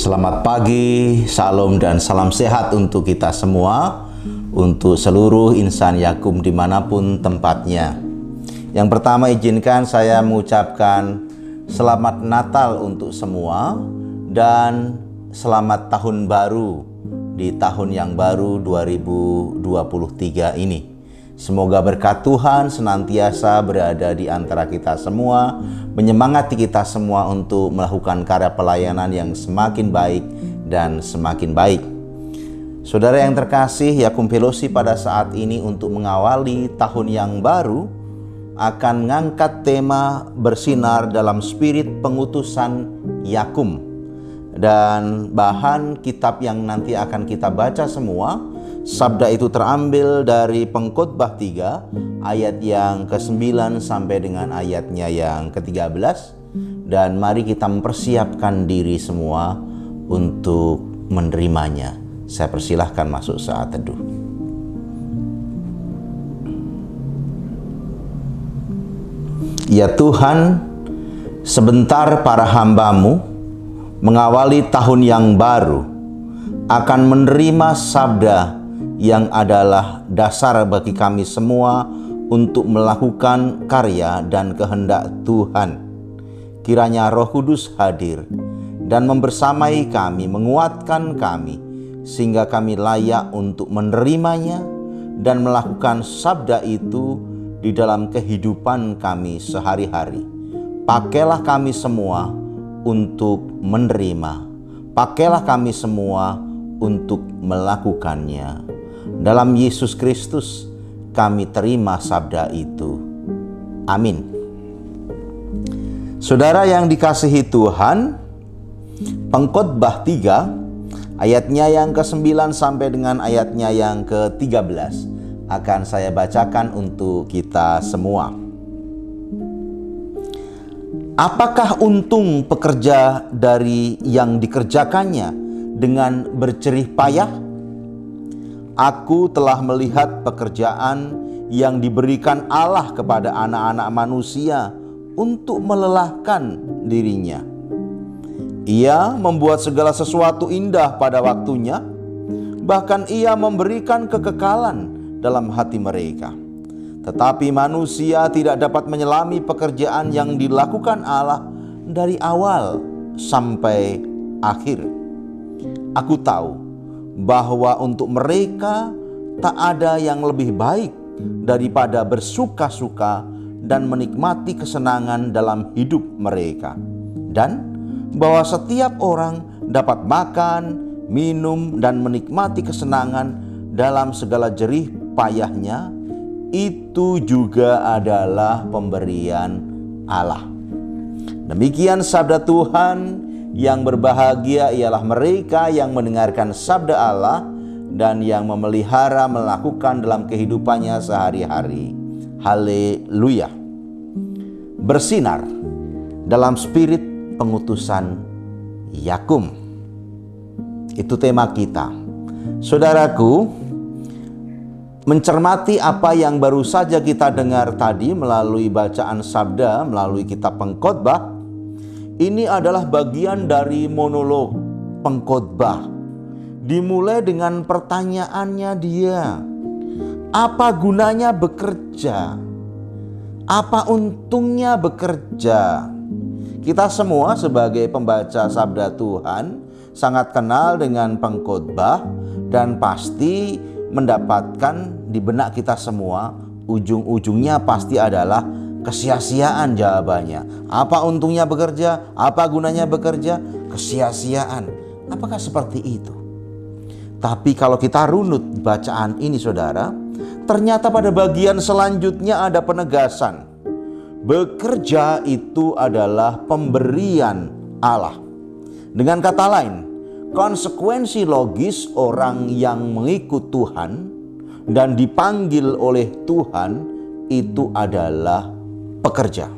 Selamat pagi, salam dan salam sehat untuk kita semua, untuk seluruh insan Yakum dimanapun tempatnya. Yang pertama izinkan saya mengucapkan selamat Natal untuk semua dan selamat tahun baru di tahun yang baru 2023 ini. Semoga berkat Tuhan senantiasa berada di antara kita semua, menyemangati kita semua untuk melakukan karya pelayanan yang semakin baik dan semakin baik. Saudara yang terkasih, Yakum Fellowship pada saat ini untuk mengawali tahun yang baru akan mengangkat tema bersinar dalam spirit pengutusan Yakum. Dan bahan kitab yang nanti akan kita baca semua, sabda itu terambil dari Pengkhotbah 3 ayat yang ke-9 sampai dengan ayatnya yang ke-13. Dan mari kita mempersiapkan diri semua untuk menerimanya. Saya persilahkan masuk saat teduh. Ya Tuhan, sebentar para hamba-Mu mengawali tahun yang baru akan menerima sabda yang adalah dasar bagi kami semua untuk melakukan karya dan kehendak Tuhan. Kiranya Roh Kudus hadir dan membersamai kami, menguatkan kami, sehingga kami layak untuk menerimanya dan melakukan sabda itu di dalam kehidupan kami sehari-hari. Pakailah kami semua untuk menerima. Pakailah kami semua untuk melakukannya. Dalam Yesus Kristus kami terima sabda itu. Amin. Saudara yang dikasihi Tuhan, Pengkhotbah 3 ayatnya yang ke-9 sampai dengan ayatnya yang ke-13 akan saya bacakan untuk kita semua. Apakah untung pekerja dari yang dikerjakannya dengan berjerih payah? Aku telah melihat pekerjaan yang diberikan Allah kepada anak-anak manusia untuk melelahkan dirinya. Ia membuat segala sesuatu indah pada waktunya, bahkan ia memberikan kekekalan dalam hati mereka. Tetapi manusia tidak dapat menyelami pekerjaan yang dilakukan Allah dari awal sampai akhir. Aku tahu bahwa untuk mereka tak ada yang lebih baik daripada bersuka-suka dan menikmati kesenangan dalam hidup mereka. Dan bahwa setiap orang dapat makan, minum, dan menikmati kesenangan dalam segala jerih payahnya, itu juga adalah pemberian Allah. Demikian sabda Tuhan. Yang berbahagia ialah mereka yang mendengarkan sabda Allah dan yang memelihara melakukan dalam kehidupannya sehari-hari. Haleluya. Bersinar dalam spirit pengutusan Yakum. Itu tema kita. Saudaraku, mencermati apa yang baru saja kita dengar tadi melalui bacaan sabda, melalui kitab Pengkhotbah, ini adalah bagian dari monolog pengkhotbah. Dimulai dengan pertanyaannya dia, apa gunanya bekerja? Apa untungnya bekerja? Kita semua sebagai pembaca sabda Tuhan sangat kenal dengan pengkhotbah dan pasti mendapatkan di benak kita semua ujung-ujungnya pasti adalah kesia-siaan jawabannya. Apa untungnya bekerja? Apa gunanya bekerja? Kesia-siaan. Apakah seperti itu? Tapi kalau kita runut bacaan ini saudara, ternyata pada bagian selanjutnya ada penegasan. Bekerja itu adalah pemberian Allah. Dengan kata lain, konsekuensi logis orang yang mengikut Tuhan dan dipanggil oleh Tuhan itu adalah pekerja.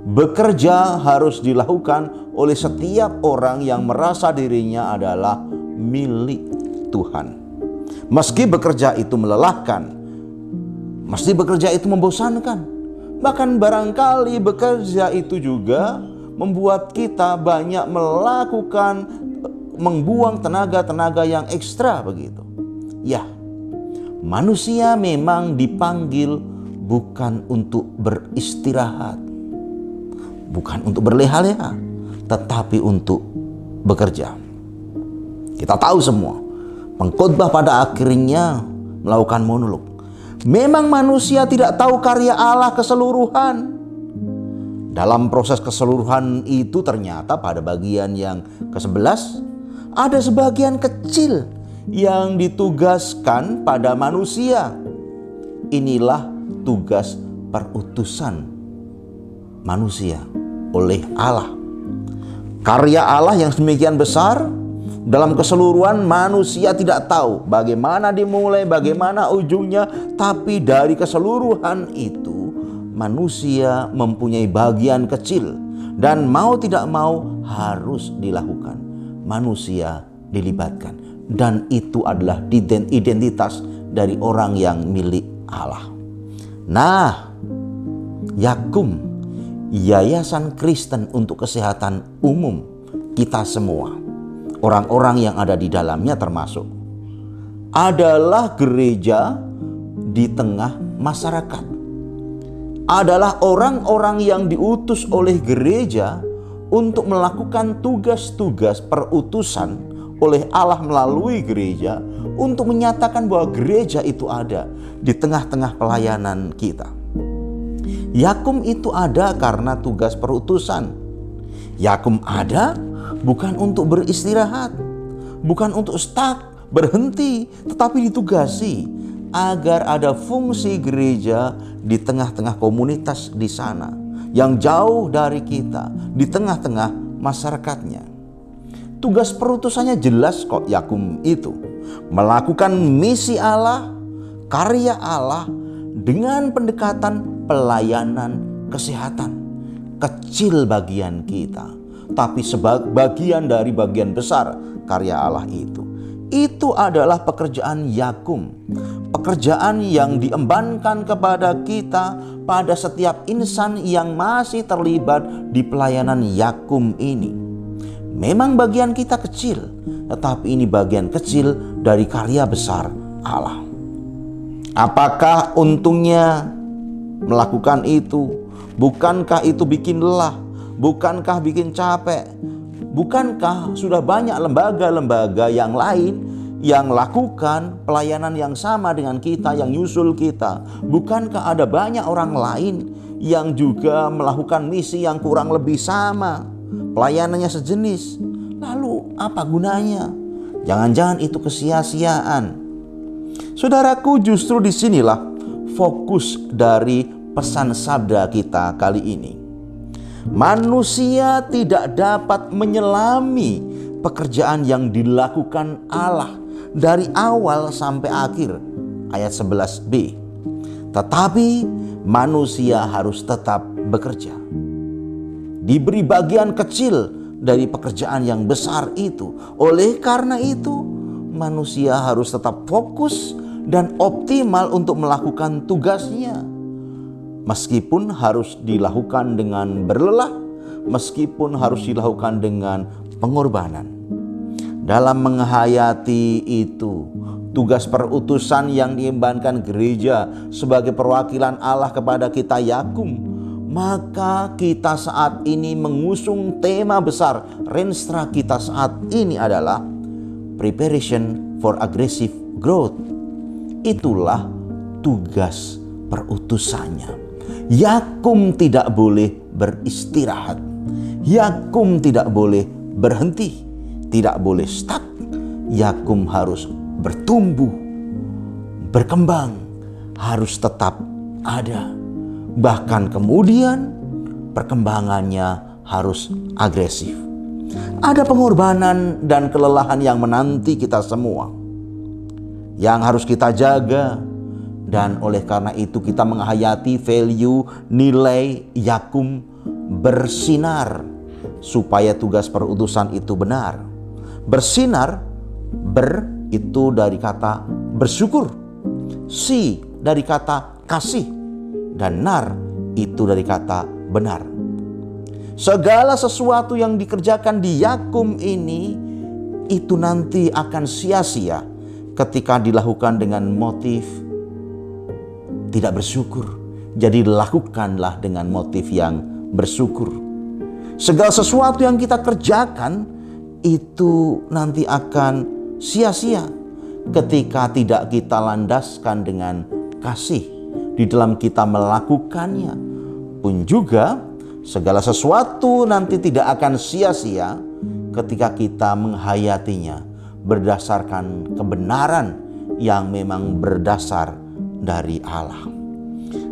Bekerja harus dilakukan oleh setiap orang yang merasa dirinya adalah milik Tuhan. Meski bekerja itu melelahkan, meski bekerja itu membosankan, bahkan barangkali bekerja itu juga membuat kita banyak melakukan membuang tenaga-tenaga yang ekstra begitu. Ya, manusia memang dipanggil bukan untuk beristirahat, bukan untuk berleha-leha, tetapi untuk bekerja. Kita tahu semua, pengkhotbah pada akhirnya melakukan monolog. Memang manusia tidak tahu karya Allah keseluruhan. Dalam proses keseluruhan itu ternyata pada bagian yang ke-11 ada sebagian kecil yang ditugaskan pada manusia. Inilah tugas perutusan manusia oleh Allah. Karya Allah yang demikian besar, dalam keseluruhan manusia tidak tahu bagaimana dimulai, bagaimana ujungnya. Tapi dari keseluruhan itu manusia mempunyai bagian kecil, dan mau tidak mau harus dilakukan. Manusia dilibatkan, dan itu adalah identitas dari orang yang milik Allah. Nah, Yakum, Yayasan Kristen untuk Kesehatan Umum kita semua, orang-orang yang ada di dalamnya termasuk, adalah gereja di tengah masyarakat. Adalah orang-orang yang diutus oleh gereja untuk melakukan tugas-tugas perutusan oleh Allah melalui gereja, untuk menyatakan bahwa gereja itu ada di tengah-tengah pelayanan kita. Yakum itu ada karena tugas perutusan. Yakum ada bukan untuk beristirahat, bukan untuk stuck, berhenti, tetapi ditugasi agar ada fungsi gereja di tengah-tengah komunitas di sana, yang jauh dari kita, di tengah-tengah masyarakatnya. Tugas perutusannya jelas kok. Yakum itu melakukan misi Allah, karya Allah dengan pendekatan pelayanan kesehatan. Kecil bagian kita, tapi sebagian dari bagian besar karya Allah itu. Itu adalah pekerjaan Yakum, pekerjaan yang diembankan kepada kita, pada setiap insan yang masih terlibat di pelayanan Yakum ini. Memang bagian kita kecil, tetapi ini bagian kecil dari karya besar Allah. Apakah untungnya melakukan itu? Bukankah itu bikin lelah? Bukankah bikin capek? Bukankah sudah banyak lembaga-lembaga yang lain yang lakukan pelayanan yang sama dengan kita, yang nyusul kita? Bukankah ada banyak orang lain yang juga melakukan misi yang kurang lebih sama, pelayanannya sejenis? Lalu apa gunanya? Jangan-jangan itu kesia-siaan. Saudaraku, justru disinilah fokus dari pesan sabda kita kali ini. Manusia tidak dapat menyelami pekerjaan yang dilakukan Allah dari awal sampai akhir, ayat 11b. Tetapi manusia harus tetap bekerja, diberi bagian kecil dari pekerjaan yang besar itu. Oleh karena itu, manusia harus tetap fokus dan optimal untuk melakukan tugasnya. Meskipun harus dilakukan dengan berlelah, meskipun harus dilakukan dengan pengorbanan. Dalam menghayati itu, tugas perutusan yang diembankan gereja sebagai perwakilan Allah kepada kita Yakum, maka kita saat ini mengusung tema besar Renstra kita saat ini adalah Preparation for Aggressive Growth. Itulah tugas perutusannya. Yakum tidak boleh beristirahat. Yakum tidak boleh berhenti, tidak boleh stuck. Yakum harus bertumbuh, berkembang, harus tetap ada. Bahkan kemudian perkembangannya harus agresif. Ada pengorbanan dan kelelahan yang menanti kita semua, yang harus kita jaga. Dan oleh karena itu kita menghayati value, nilai Yakum bersinar supaya tugas perutusan itu benar. Bersinar, itu dari kata bersyukur, si dari kata kasih, dan nar itu dari kata benar. Segala sesuatu yang dikerjakan di Yakum ini itu nanti akan sia-sia ketika dilakukan dengan motif tidak bersyukur. Jadi lakukanlah dengan motif yang bersyukur. Segala sesuatu yang kita kerjakan itu nanti akan sia-sia ketika tidak kita landaskan dengan kasih di dalam kita melakukannya. Pun juga segala sesuatu nanti tidak akan sia-sia ketika kita menghayatinya berdasarkan kebenaran yang memang berdasar dari Allah.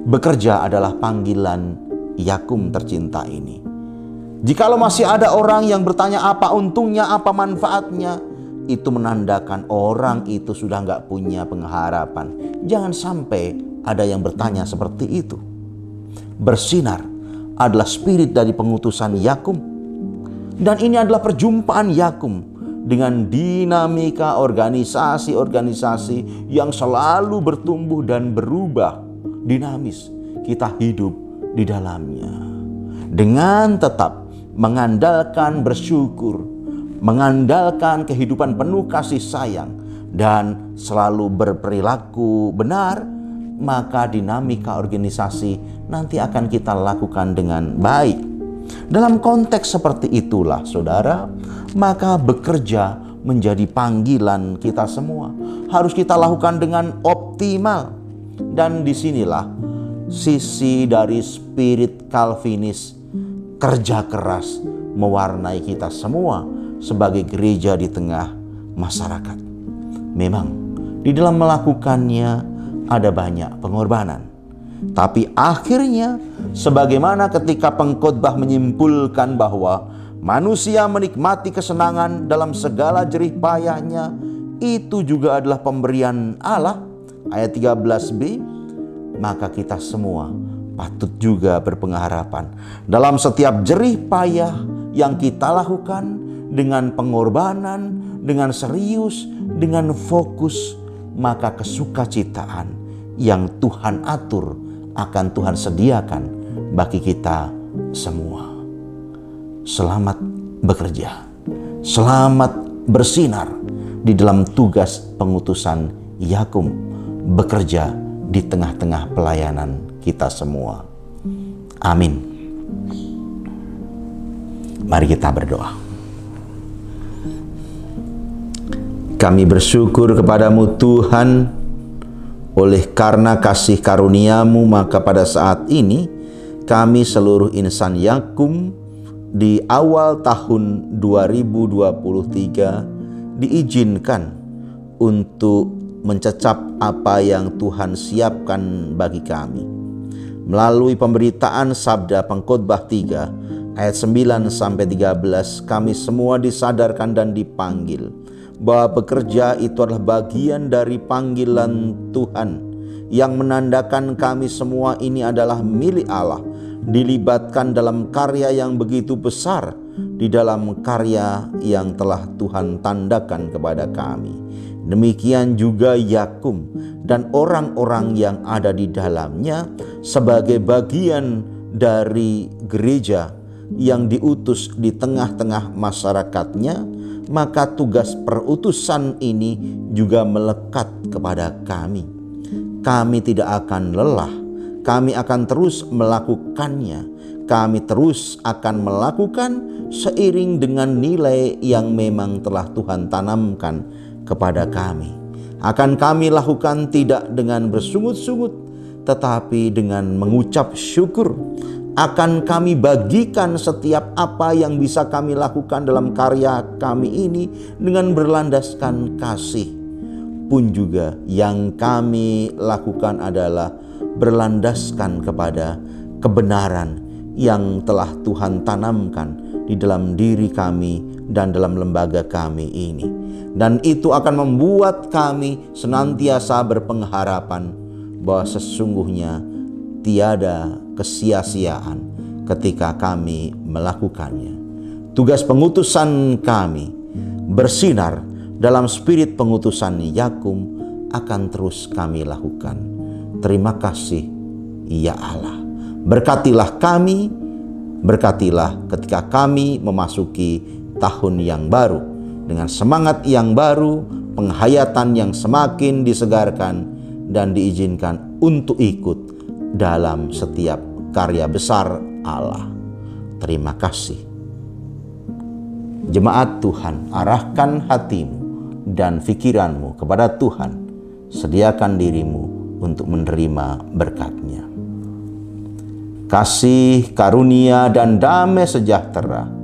Bekerja adalah panggilan Yakum tercinta ini. Jikalau masih ada orang yang bertanya apa untungnya, apa manfaatnya, itu menandakan orang itu sudah nggak punya pengharapan. Jangan sampai ada yang bertanya seperti itu. Bersinar adalah spirit dari pengutusan Yakum. Dan ini adalah perjumpaan Yakum dengan dinamika organisasi-organisasi yang selalu bertumbuh dan berubah dinamis. Kita hidup di dalamnya dengan tetap mengandalkan bersyukur, mengandalkan kehidupan penuh kasih sayang, dan selalu berperilaku benar, maka dinamika organisasi nanti akan kita lakukan dengan baik. Dalam konteks seperti itulah, saudara, maka bekerja menjadi panggilan kita semua. Harus kita lakukan dengan optimal. Dan disinilah sisi dari spirit Calvinis, kerja keras mewarnai kita semua sebagai gereja di tengah masyarakat. Memang di dalam melakukannya ada banyak pengorbanan. Tapi akhirnya sebagaimana ketika pengkhotbah menyimpulkan bahwa manusia menikmati kesenangan dalam segala jerih payahnya, itu juga adalah pemberian Allah. Ayat 13b, maka kita semua patut juga berpengharapan dalam setiap jerih payah yang kita lakukan dengan pengorbanan, dengan serius, dengan fokus, maka kesukacitaan yang Tuhan atur akan Tuhan sediakan bagi kita semua. Selamat bekerja, selamat bersinar di dalam tugas pengutusan Yakum, bekerja di tengah-tengah pelayanan kita semua. Amin. Mari kita berdoa. Kami bersyukur kepadamu Tuhan, oleh karena kasih karunia-Mu, maka pada saat ini kami seluruh insan Yakum di awal tahun 2023 diizinkan untuk mencecap apa yang Tuhan siapkan bagi kami. Melalui pemberitaan Sabda Pengkhotbah 3 ayat 9-13, kami semua disadarkan dan dipanggil bahwa bekerja itu adalah bagian dari panggilan Tuhan yang menandakan kami semua ini adalah milik Allah, dilibatkan dalam karya yang begitu besar, di dalam karya yang telah Tuhan tandakan kepada kami. Demikian juga Yakum dan orang-orang yang ada di dalamnya sebagai bagian dari gereja yang diutus di tengah-tengah masyarakatnya, maka tugas perutusan ini juga melekat kepada kami. Kami tidak akan lelah, kami akan terus melakukannya. Kami terus akan melakukan seiring dengan nilai yang memang telah Tuhan tanamkan kepada kami. Akan kami lakukan tidak dengan bersungut-sungut, tetapi dengan mengucap syukur. Akan kami bagikan setiap apa yang bisa kami lakukan dalam karya kami ini dengan berlandaskan kasih. Pun juga yang kami lakukan adalah berlandaskan kepada kebenaran yang telah Tuhan tanamkan di dalam diri kami dan dalam lembaga kami ini. Dan itu akan membuat kami senantiasa berpengharapan bahwa sesungguhnya tiada kesia-siaan ketika kami melakukannya. Tugas pengutusan kami bersinar dalam spirit pengutusan Yakum akan terus kami lakukan. Terima kasih ya Allah. Berkatilah kami, berkatilah ketika kami memasuki tahun yang baru dengan semangat yang baru, penghayatan yang semakin disegarkan, dan diizinkan untuk ikut dalam setiap karya besar Allah. Terima kasih. Jemaat Tuhan, arahkan hatimu dan pikiranmu kepada Tuhan. Sediakan dirimu untuk menerima berkat-Nya. Kasih, karunia, dan damai sejahtera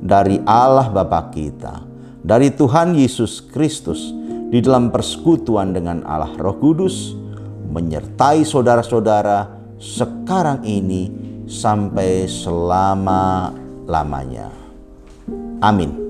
dari Allah Bapa kita, dari Tuhan Yesus Kristus, di dalam persekutuan dengan Allah Roh Kudus, menyertai saudara-saudara sekarang ini sampai selama-lamanya. Amin.